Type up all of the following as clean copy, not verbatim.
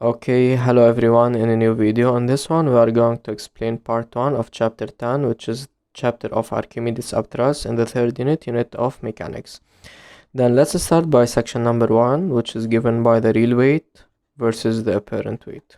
Okay, hello everyone in a new video. In this one we are going to explain part 1 of chapter 10, which is chapter of Archimedes upthrust in the third unit of mechanics. Then let's start by section number 1, which is given by the real weight versus the apparent weight.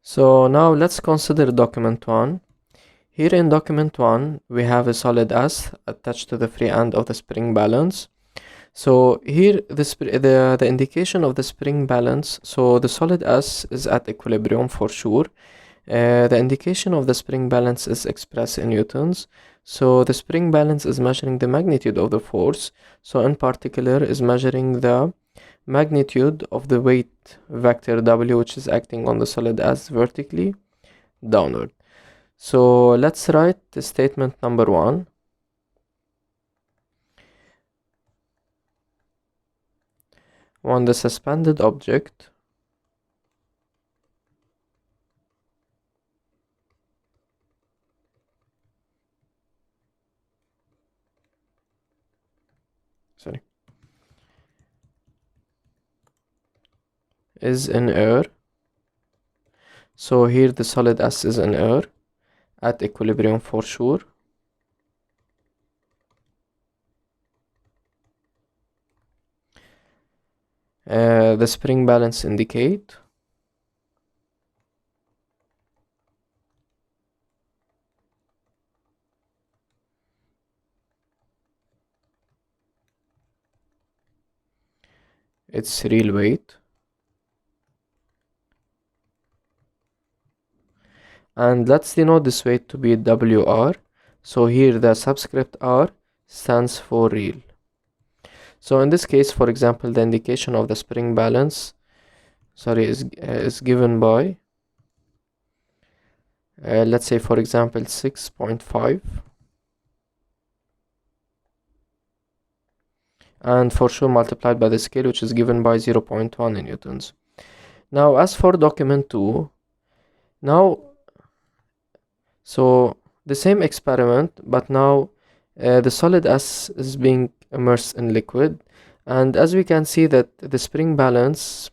So now let's consider document 1. Here in document 1 we have a solid S attached to the free end of the spring balance. So here the indication of the spring balance, so the solid S is at equilibrium for sure. The indication of the spring balance is expressed in newtons. So the spring balance is measuring the magnitude of the force. So in particular is measuring the magnitude of the weight vector W, which is acting on the solid S vertically downward. So let's write the statement number 1. On the suspended object is in air. So here the solid S is in air at equilibrium for sure. The spring balance indicate its real weight, and let's denote this weight to be WR. So here the subscript R stands for real. So in this case, for example, the indication of the spring balance is given by let's say for example 6.5, and for sure multiplied by the scale, which is given by 0.1 in newtons. Now as for document 2, so the same experiment, but now the solid S is being immersed in liquid, and as we can see that the spring balance,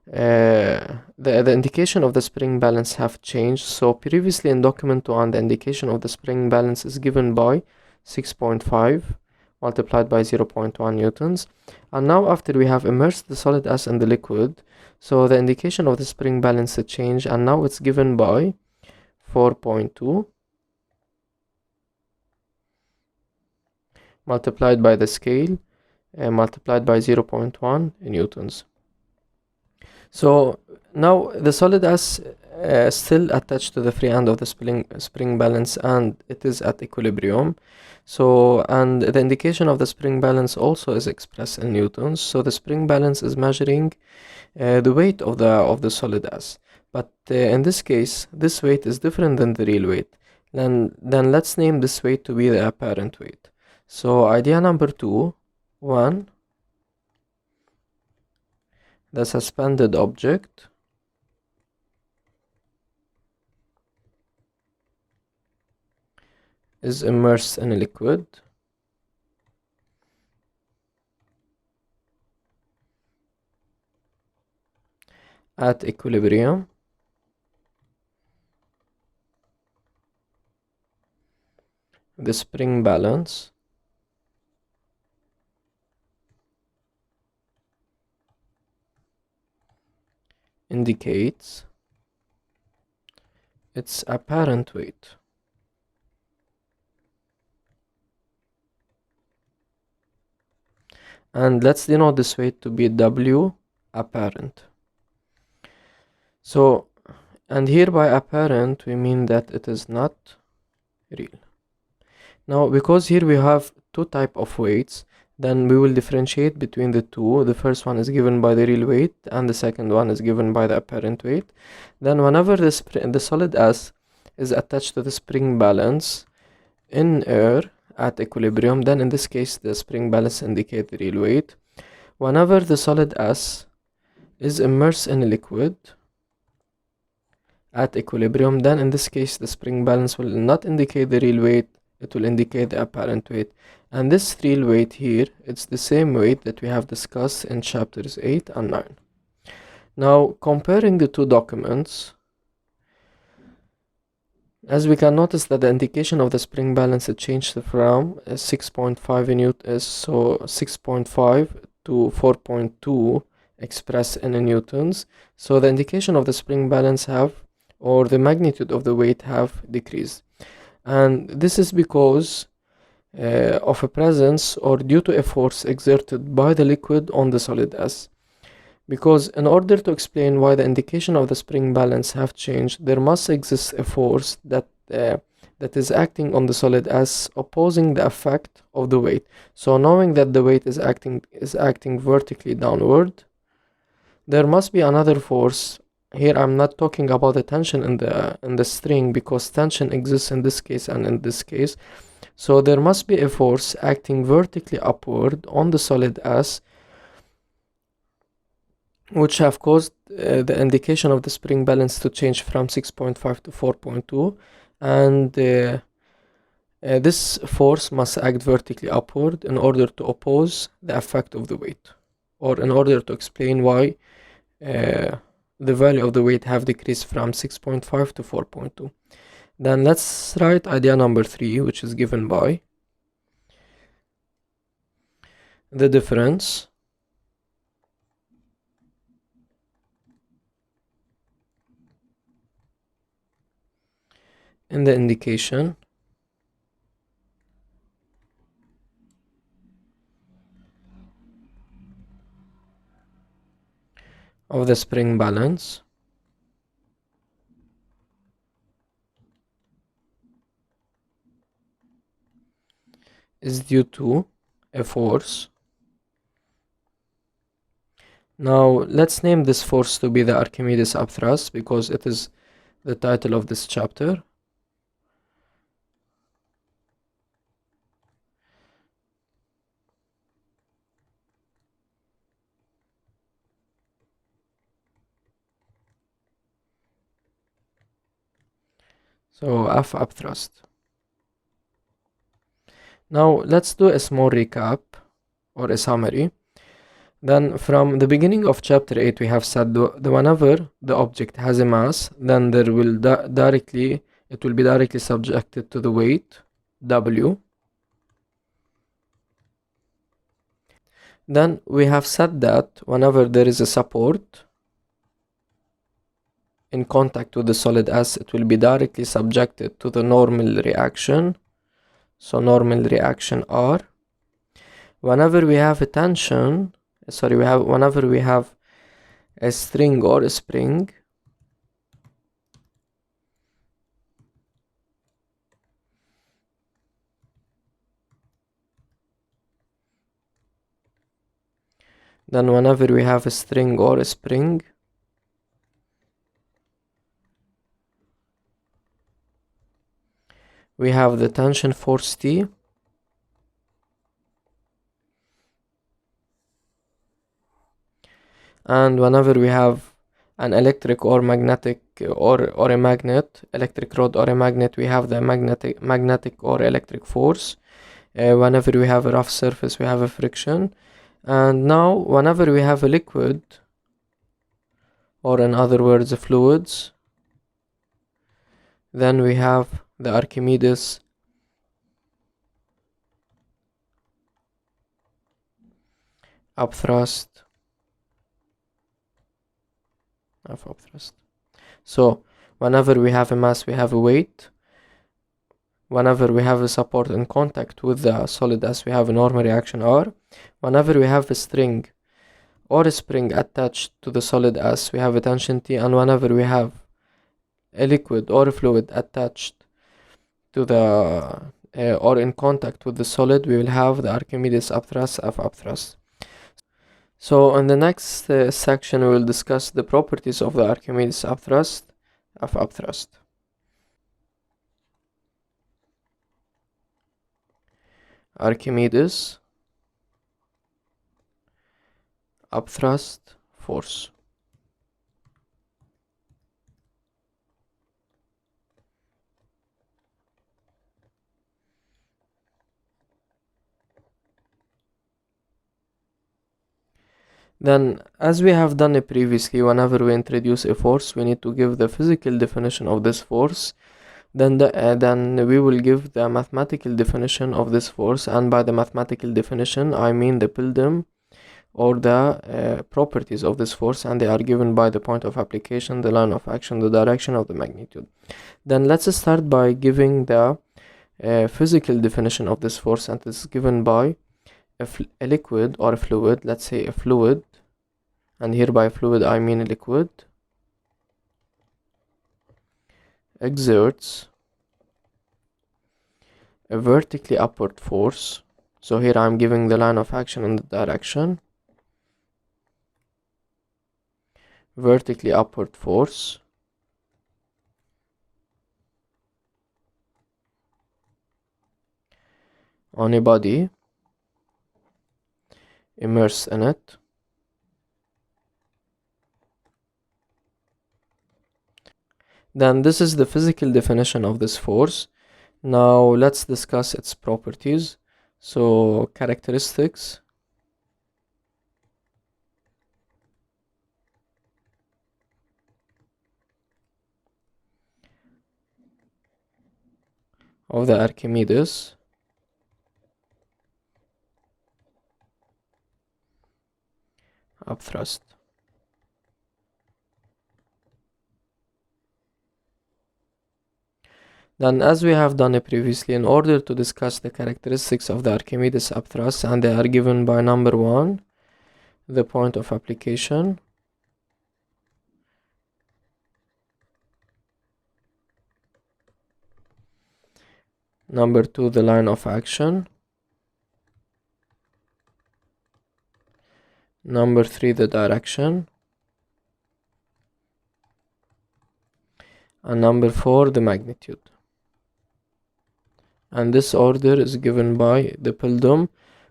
the indication of the spring balance have changed. So previously in document 1 the indication of the spring balance is given by 6.5 multiplied by 0.1 newtons, and now after we have immersed the solid S in the liquid, so the indication of the spring balance has changed, and now it's given by 4.2 multiplied by the scale multiplied by 0.1 newtons. So now the solid S still attached to the free end of the spring balance, and it is at equilibrium. So and the indication of the spring balance also is expressed in newtons. So the spring balance is measuring the weight of the solid S. But in this case, this weight is different than the real weight. Then let's name this weight to be the apparent weight. So idea number 2, 1. The suspended object is immersed in a liquid at equilibrium. The spring balance indicates its apparent weight. And let's denote this weight to be W apparent. So, and here by apparent we mean that it is not real. Now because here we have two type of weights, then we will differentiate between the two. The first one is given by the real weight and the second one is given by the apparent weight. Then whenever the solid S is attached to the spring balance in air at equilibrium, then in this case the spring balance indicates the real weight. whenever the solid S is immersed in a liquid at equilibrium, then in this case the spring balance will not indicate the real weight, it will indicate the apparent weight. And this real weight here, it's the same weight that we have discussed in chapters 8 and 9. Now, comparing the two documents, as we can notice that the indication of the spring balance it changed from 6.5 so 6.5 to 4.2 expressed in newtons. So the indication of the spring balance or the magnitude of the weight have decreased. And this is because of a presence or due to a force exerted by the liquid on the solid S. Because in order to explain why the indication of the spring balance have changed, there must exist a force that is acting on the solid S opposing the effect of the weight. So knowing that the weight is acting vertically downward, there must be another force. Here I'm not talking about the tension in the string, because tension exists in this case and in this case. So there must be a force acting vertically upward on the solid S, which have caused the indication of the spring balance to change from 6.5 to 4.2, and this force must act vertically upward in order to oppose the effect of the weight, or in order to explain why the value of the weight have decreased from 6.5 to 4.2. Then let's write idea number 3, which is given by the difference in the indication of the spring balance is due to a force. Now let's name this force to be the Archimedes upthrust, because it is the title of this chapter. So F upthrust. Now let's do a small recap or a summary. Then from the beginning of chapter 8 we have said whenever the object has a mass, then it will be directly subjected to the weight W. Then we have said that whenever there is a support in contact with the solid S, it will be directly subjected to the normal reaction. So normal reaction R. Whenever we have a tension, whenever we have a string or a spring, then whenever we have a string or a spring, we have the tension force T, and whenever we have an electric or magnetic or a magnet, electric rod or a magnet, we have the magnetic or electric force. Whenever we have a rough surface, we have a friction. And now whenever we have a liquid, or in other words fluids, then we have the Archimedes upthrust, F upthrust. So whenever we have a mass, we have a weight. Whenever we have a support in contact with the solid S, we have a normal reaction R. Whenever we have a string or a spring attached to the solid S, we have a tension T. And whenever we have a liquid or a fluid attached to the or in contact with the solid, we will have the Archimedes upthrust, F upthrust. So in the next section we will discuss the properties of the Archimedes upthrust, F upthrust. Archimedes upthrust force. Then, as we have done it previously, whenever we introduce a force, we need to give the physical definition of this force. Then we will give the mathematical definition of this force, and by the mathematical definition, I mean the Pilldam or the properties of this force, and they are given by the point of application, the line of action, the direction of the magnitude. Then let's start by giving the physical definition of this force, and this is given by a liquid or a fluid. Let's say a fluid, and here by fluid I mean a liquid, exerts a vertically upward force. So here I'm giving the line of action and the direction. Vertically upward force on a body immersed in it. Then this is the physical definition of this force. Now let's discuss its properties. So characteristics. Of the Archimedes upthrust. Then, as we have done it previously, in order to discuss the characteristics of the Archimedes upthrust, and they are given by number 1, the point of application, number 2, the line of action, number 3, the direction, and number 4, the magnitude. And this order is given by the Pilldam,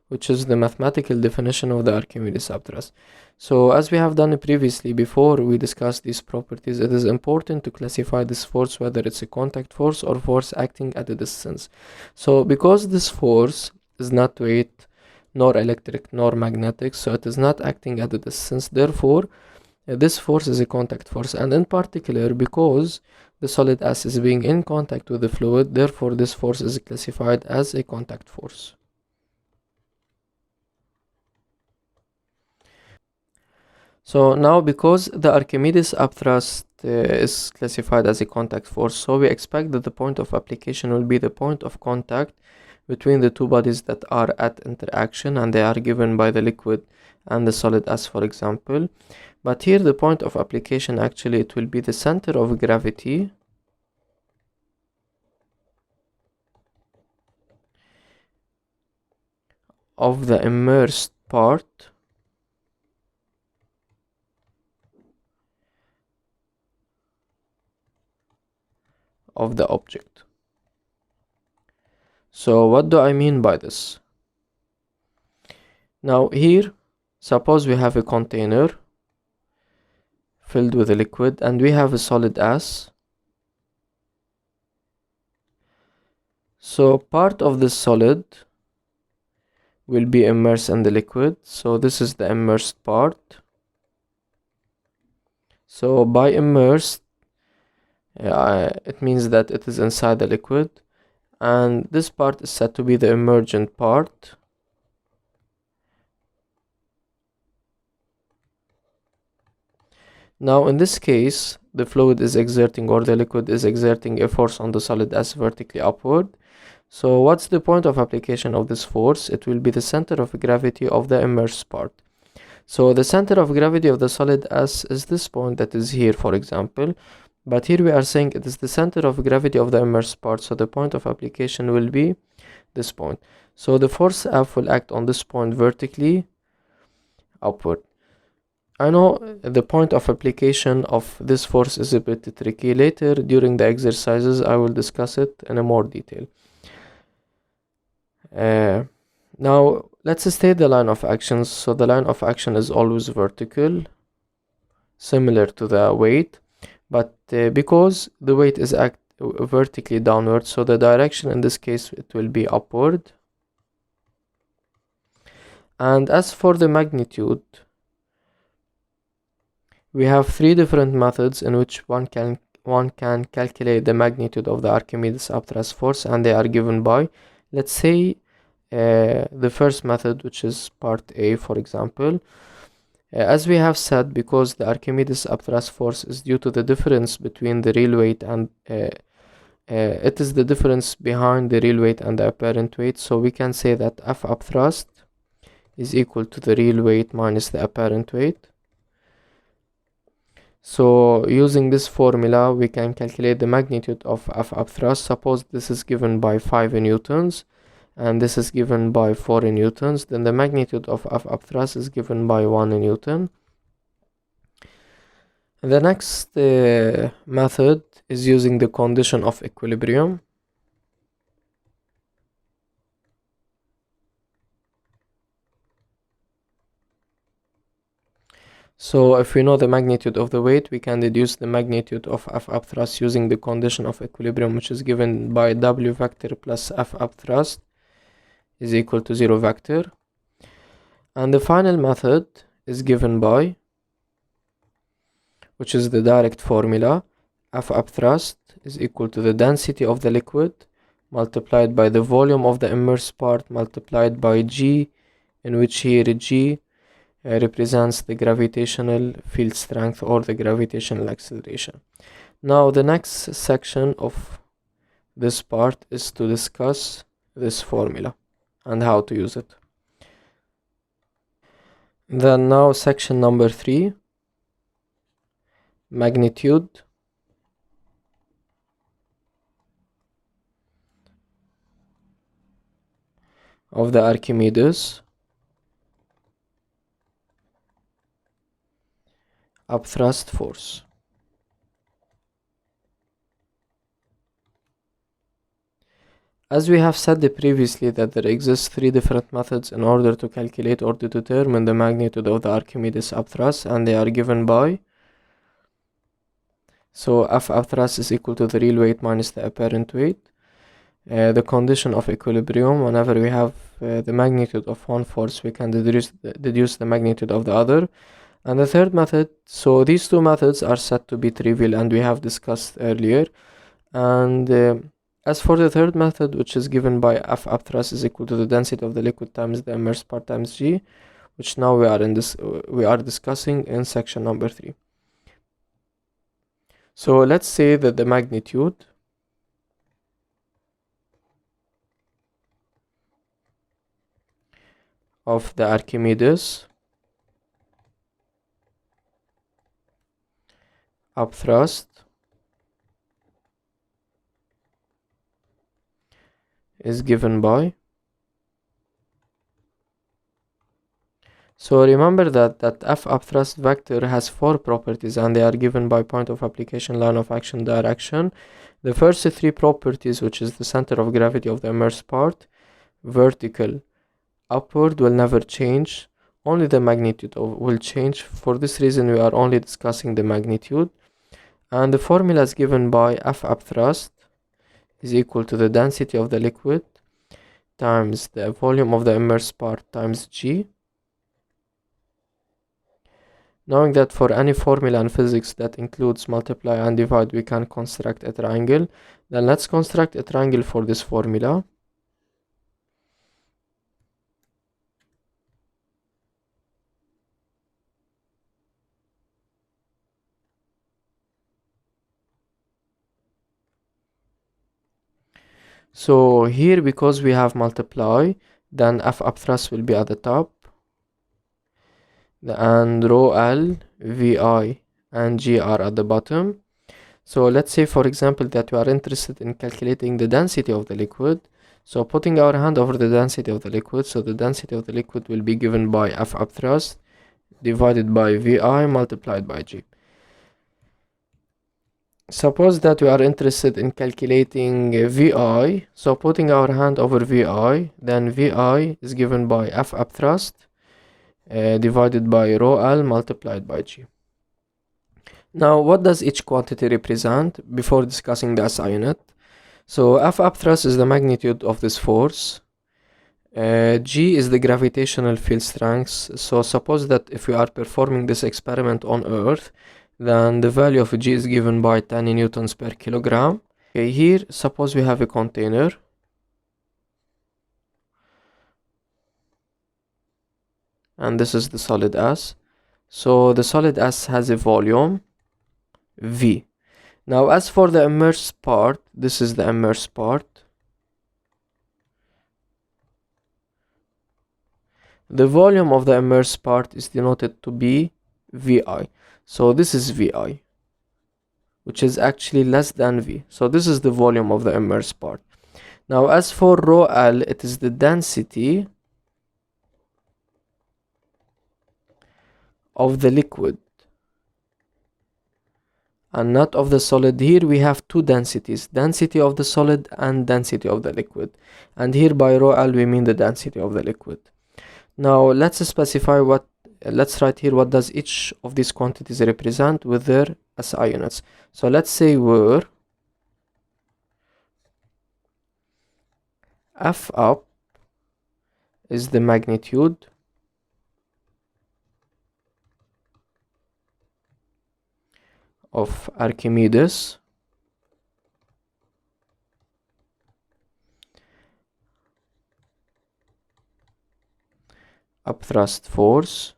which is the mathematical definition of the Archimedes upthrust. So as we have done previously, before we discuss these properties, it is important to classify this force, whether it's a contact force or force acting at a distance. So because this force is not weight, nor electric, nor magnetic, so it is not acting at a distance, therefore this force is a contact force. And in particular, because the solid S is being in contact with the fluid, therefore this force is classified as a contact force. So now, because the Archimedes upthrust is classified as a contact force, so we expect that the point of application will be the point of contact between the two bodies that are at interaction, and they are given by the liquid and the solid S, for example. But here the point of application, actually it will be the center of gravity of the immersed part of the object. So what do I mean by this? Now here, suppose we have a container filled with a liquid, and we have a solid S. So part of this solid will be immersed in the liquid. So this is the immersed part. So by immersed, it means that it is inside the liquid, and this part is said to be the emergent part. Now in this case, the fluid is exerting, or the liquid is exerting, a force on the solid S vertically upward. So what's the point of application of this force? It will be the center of gravity of the immersed part. So the center of gravity of the solid S is this point that is here, for example. But here we are saying it is the center of gravity of the immersed part. So the point of application will be this point. So the force F will act on this point vertically upward. I know the point of application of this force is a bit tricky. Later during the exercises I will discuss it in a more detail. Now let's state the line of action. So the line of action is always vertical, similar to the weight, but because the weight is vertically downward, so the direction in this case it will be upward. And as for the magnitude, we have three different methods in which one can calculate the magnitude of the Archimedes upthrust force, and they are given by, let's say, the first method, which is part A, for example. As we have said, because the Archimedes upthrust force is due to the difference between the real weight and it is the difference behind the real weight and the apparent weight, so we can say that F upthrust is equal to the real weight minus the apparent weight. So using this formula, we can calculate the magnitude of F upthrust. Suppose this is given by 5 newtons and this is given by 4 newtons, then the magnitude of F upthrust is given by 1 newton. The next method is using the condition of equilibrium. So if we know the magnitude of the weight, we can deduce the magnitude of F upthrust using the condition of equilibrium, which is given by W vector plus F upthrust is equal to 0 vector. And the final method is given by, which is the direct formula, F upthrust is equal to the density of the liquid multiplied by the volume of the immersed part multiplied by G, in which here G represents the gravitational field strength or the gravitational acceleration. Now the next section of this part is to discuss this formula and how to use it. Then now section number 3, magnitude of the Archimedes upthrust force. As we have said previously that there exist 3 different methods in order to calculate or to determine the magnitude of the Archimedes upthrust, and they are given by, so F upthrust is equal to the real weight minus the apparent weight. The condition of equilibrium, whenever we have the magnitude of one force, we can deduce the magnitude of the other. And the third method, so these two methods are said to be trivial and we have discussed earlier. And as for the third method, which is given by F upthrust is equal to the density of the liquid times the immersed part times G, which now we are discussing in section number 3. So let's say that the magnitude of the Archimedes upthrust is given by, so remember that F upthrust vector has 4 properties and they are given by point of application, line of action, direction. The first 3 properties, which is the center of gravity of the immersed part, vertical, upward, will never change, only the magnitude will change. For this reason we are only discussing the magnitude, and the formula is given by F upthrust is equal to the density of the liquid times the volume of the immersed part times G. Knowing that for any formula in physics that includes multiply and divide, we can construct a triangle. Then let's construct a triangle for this formula. So here, because we have multiply, then F upthrust will be at the top, and rho L, Vi, and G are at the bottom. So let's say, for example, that we are interested in calculating the density of the liquid. So putting our hand over the density of the liquid, so the density of the liquid will be given by F upthrust divided by Vi multiplied by G. Suppose that we are interested in calculating VI, so putting our hand over VI, then VI is given by F upthrust divided by rho L multiplied by G. Now, what does each quantity represent before discussing the SI unit? So F upthrust is the magnitude of this force. G is the gravitational field strength. So suppose that if we are performing this experiment on Earth, then the value of G is given by 10 newtons per kilogram. Okay, here suppose we have a container. And this is the solid S. So the solid S has a volume V. Now as for the immersed part, this is the immersed part. The volume of the immersed part is denoted to be VI. So this is VI, which is actually less than V. So this is the volume of the immersed part. Now as for rho L, it is the density of the liquid and not of the solid. Here we have two densities, density of the solid and density of the liquid, and here by rho L we mean the density of the liquid. Now let's specify let's write here what does each of these quantities represent with their SI units. So let's say where F up is the magnitude of Archimedes upthrust force.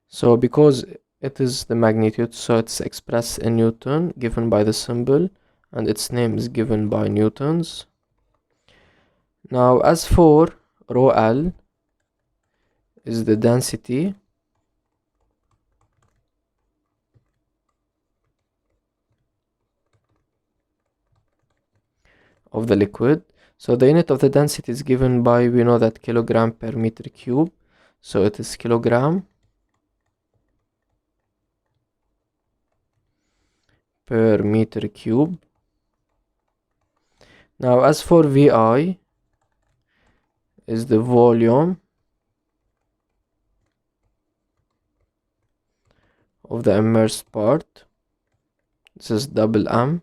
So because it is the magnitude, so it's expressed in Newton given by the symbol, and its name is given by newtons. Now as for rho L is the density of the liquid. So the unit of the density is given by, we know that, kilogram per meter cube. So it is kilogram per meter cube. Now as for VI is the volume of the immersed part. This is double M.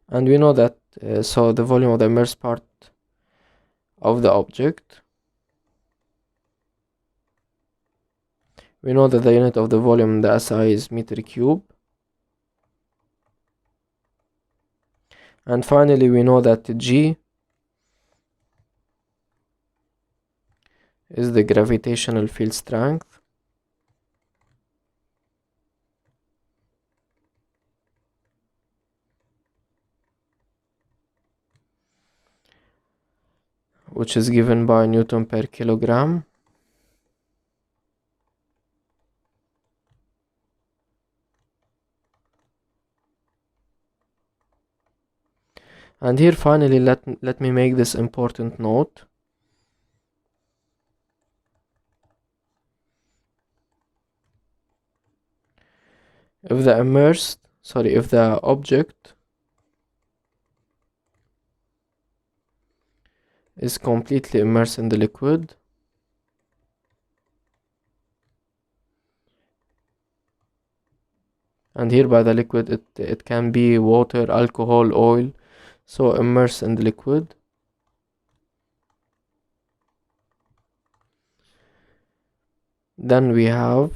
And we know that, so the volume of the immersed part of the object. We know that the unit of the volume in the SI is meter cube. And finally, we know that G is the gravitational field strength. Which is given by Newton per kilogram. And here finally let me make this important note. If the object is completely immersed in the liquid, and here by the liquid it can be water, alcohol, oil, so immersed in the liquid, then we have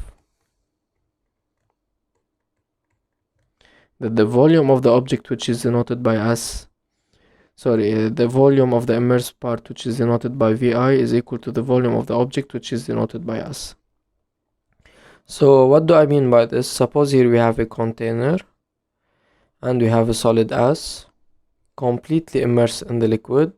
that the volume of the object, which is denoted by the volume of the immersed part, which is denoted by VI, is equal to the volume of the object, which is denoted by S. So what do I mean by this? Suppose here we have a container and we have a solid S completely immersed in the liquid.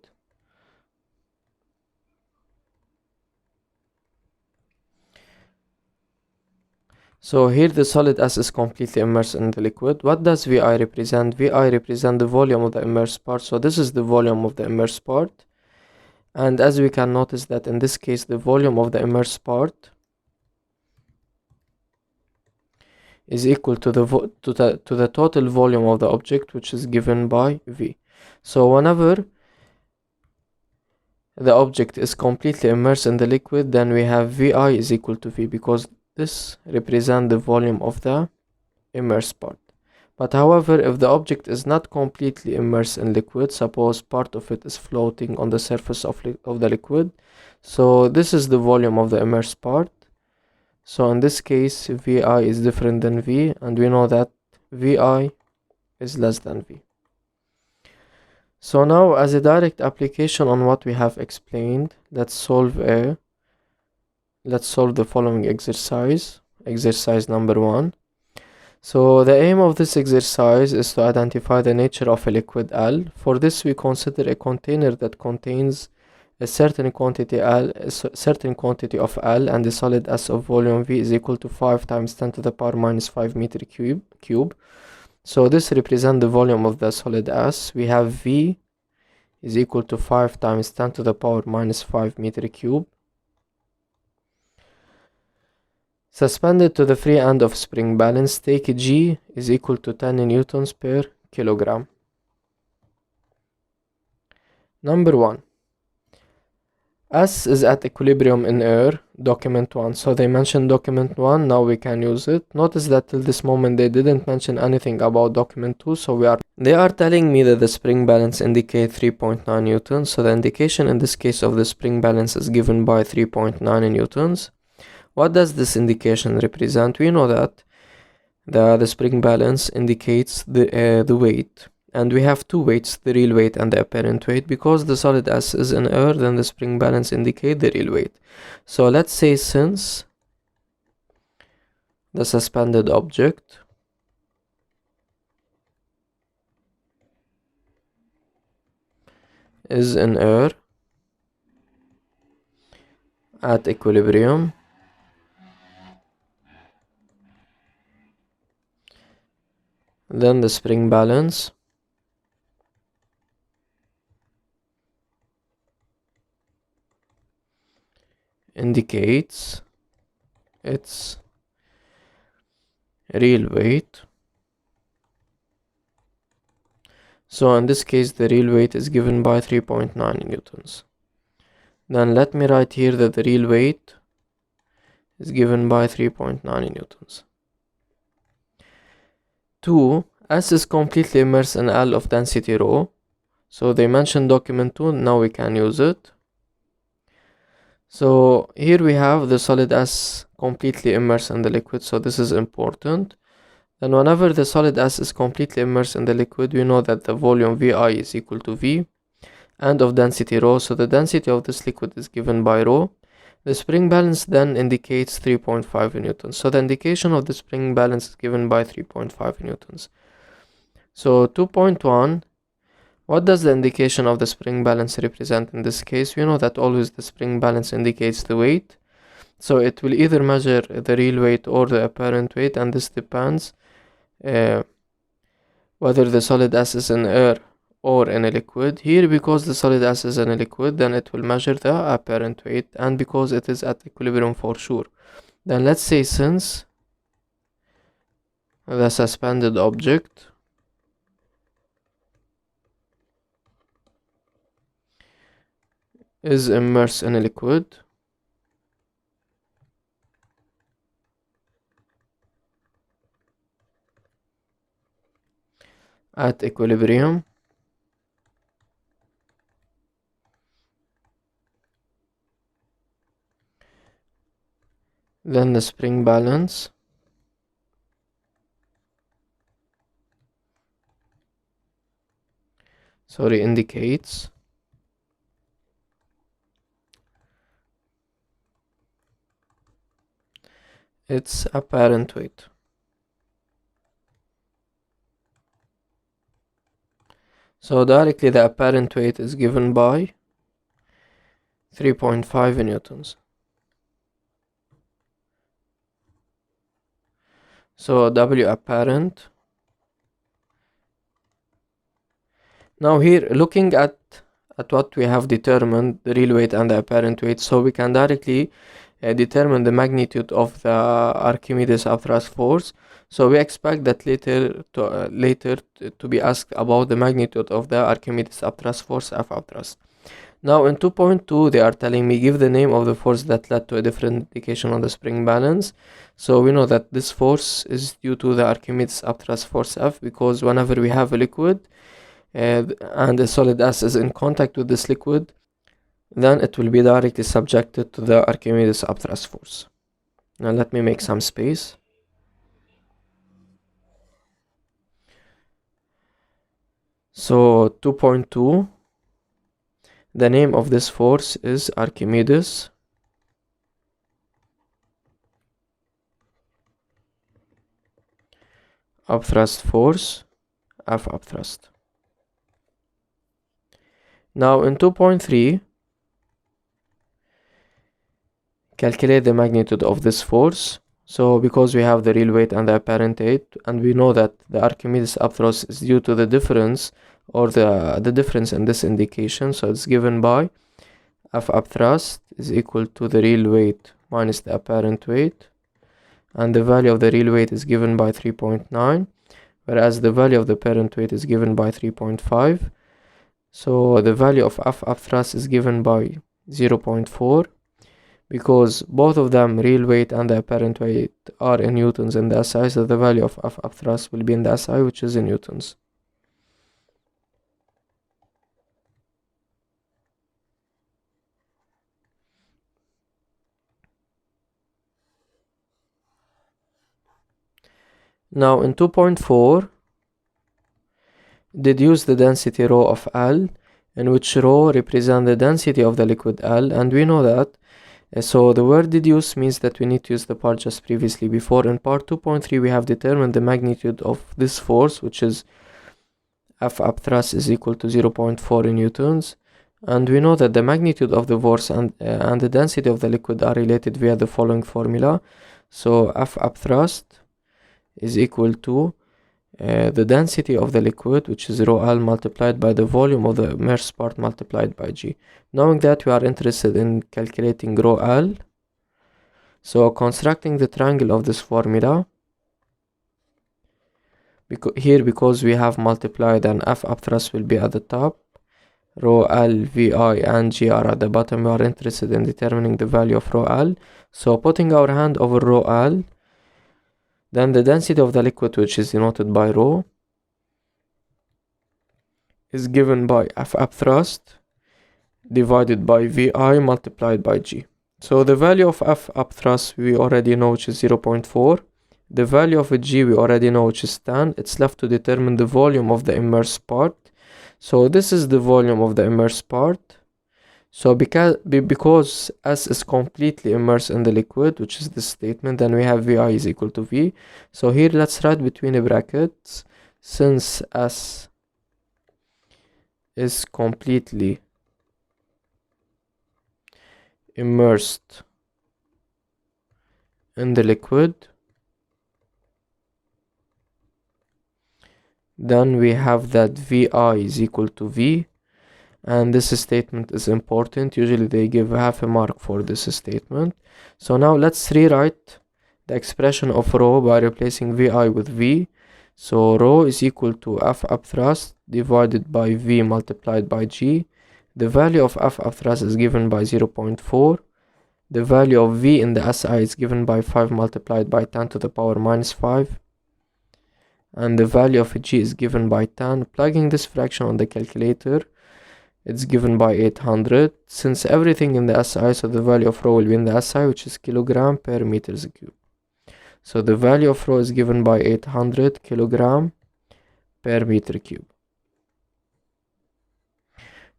So here the solid S is completely immersed in the liquid. What does VI represent? VI represent the volume of the immersed part. So this is the volume of the immersed part. And as we can notice that in this case the volume of the immersed part is equal to the total volume of the object, which is given by V. So whenever the object is completely immersed in the liquid, then we have Vi is equal to V, because this represents the volume of the immersed part. But however, if the object is not completely immersed in liquid, suppose part of it is floating on the surface of the liquid, so this is the volume of the immersed part. So in this case, Vi is different than V, and we know that Vi is less than V. So now, as a direct application on what we have explained, let's solve the following exercise. Exercise number 1. So the aim of this exercise is to identify the nature of a liquid L. For this, we consider a container that contains a certain quantity of L, and the solid S of volume V is equal to 5 times 10 to the power minus 5 meter cube. So this represents the volume of the solid S. We have V is equal to 5 times 10 to the power minus 5 meter cube. Suspended to the free end of spring balance, take G is equal to 10 newtons per kilogram. Number 1. S is at equilibrium in air, document 1. So they mentioned document 1, now we can use it. Notice that till this moment they didn't mention anything about document 2, so they are telling me that the spring balance indicates 3.9 newtons. So the indication in this case of the spring balance is given by 3.9 newtons. What does this indication represent? We know that the spring balance indicates the weight. And we have two weights, the real weight and the apparent weight. Because the solid S is in air, then the spring balance indicates the real weight. So let's say since the suspended object is in air at equilibrium, then the spring balance indicates its real weight. So in this case the real weight is given by 3.9 newtons. Then let me write here that the real weight is given by 3.9 newtons. 2. S is completely immersed in L of density rho. So they mentioned document 2, now we can use it. So here we have the solid S completely immersed in the liquid, so this is important. Then whenever the solid S is completely immersed in the liquid, we know that the volume Vi is equal to V and of density rho, so the density of this liquid is given by rho. The spring balance then indicates 3.5 newtons. So the indication of the spring balance is given by 3.5 newtons. So 2.1, what does the indication of the spring balance represent in this case? We know that always the spring balance indicates the weight. So it will either measure the real weight or the apparent weight, and this depends whether the solid S is in air or in a liquid. Here, because the solid S is in a liquid, then it will measure the apparent weight, and because it is at equilibrium for sure. Then let's say since the suspended object is immersed in a liquid, at equilibrium, then the spring balance indicates its apparent weight. So directly the apparent weight is given by 3.5 newtons. So W apparent. Now here, looking at what we have determined, the real weight and the apparent weight, so we can directly determine the magnitude of the Archimedes upthrust force. So we expect that later to be asked about the magnitude of the Archimedes upthrust force F upthrust. Now in 2.2 they are telling me give the name of the force that led to a different indication on the spring balance. So we know that this force is due to the Archimedes upthrust force F, because whenever we have a liquid and a solid S is in contact with this liquid, then it will be directly subjected to the Archimedes upthrust force. Now let me make some space. So 2.2, the name of this force is Archimedes upthrust force F upthrust. Now in 2.3, calculate the magnitude of this force. So because we have the real weight and the apparent weight, and we know that the Archimedes upthrust is due to the difference, or the difference in this indication, so it's given by F upthrust is equal to the real weight minus the apparent weight, and the value of the real weight is given by 3.9, whereas the value of the apparent weight is given by 3.5. So the value of F upthrust is given by 0.4, because both of them, real weight and the apparent weight, are in newtons in the SI, so the value of F upthrust will be in the SI, which is in newtons. Now in 2.4, deduce the density rho of L, in which rho represents the density of the liquid L, and we know that. So the word deduce means that we need to use the part just previously before. In part 2.3 we have determined the magnitude of this force, which is F upthrust is equal to 0.4 in newtons, and we know that the magnitude of the force and the density of the liquid are related via the following formula. So F upthrust is equal to the density of the liquid, which is rho L, multiplied by the volume of the immersed part multiplied by G. Knowing that, we are interested in calculating rho L, so constructing the triangle of this formula, because we have multiplied and F upthrust will be at the top, rho L, Vi and G are at the bottom, we are interested in determining the value of rho L. So putting our hand over rho L, then the density of the liquid, which is denoted by rho, is given by F upthrust divided by Vi multiplied by G. So the value of F upthrust we already know, which is 0.4. The value of G we already know, which is 10. It's left to determine the volume of the immersed part. So this is the volume of the immersed part. So because S is completely immersed in the liquid, which is this statement, then we have Vi is equal to V. So here let's write between the brackets, since S is completely immersed in the liquid, then we have that Vi is equal to V. And this statement is important. Usually they give half a mark for this statement. So now let's rewrite the expression of rho by replacing Vi with V. So rho is equal to F upthrust divided by V multiplied by G. The value of F upthrust is given by 0.4. The value of V in the SI is given by 5 multiplied by 10 to the power minus 5. And the value of G is given by 10. Plugging this fraction on the calculator, it's given by 800. Since everything in the SI, so the value of rho will be in the SI, which is kilogram per meters cube. So the value of rho is given by 800 kilogram per meter cube.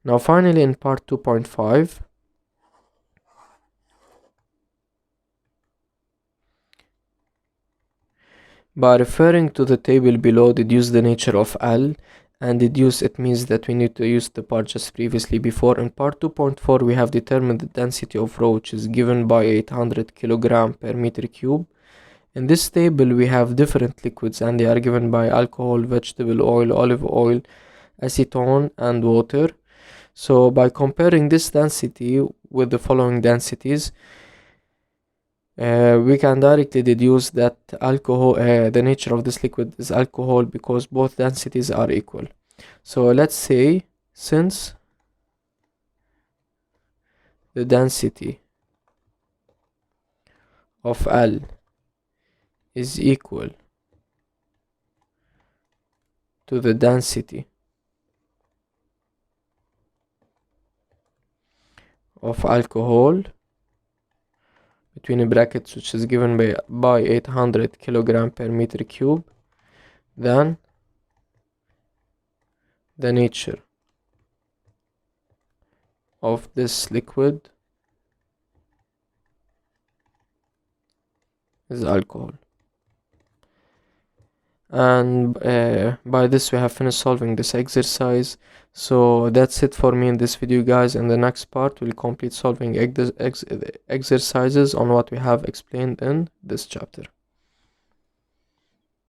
Now finally in part 2.5, by referring to the table below, deduce the nature of L. And deduce, it means that we need to use the part just previously before. In part 2.4 we have determined the density of rho, which is given by 800 kilogram per meter cube. In this table we have different liquids, and they are given by alcohol, vegetable oil, olive oil, acetone and water. So by comparing this density with the following densities, we can directly deduce that alcohol, the nature of this liquid is alcohol, because both densities are equal. So let's say, since the density of L is equal to the density of alcohol, between brackets, which is given by 800 kilogram per meter cube, then the nature of this liquid is alcohol. And by this we have finished solving this exercise. So that's it for me in this video, guys. In the next part we'll complete solving exercises on what we have explained in this chapter.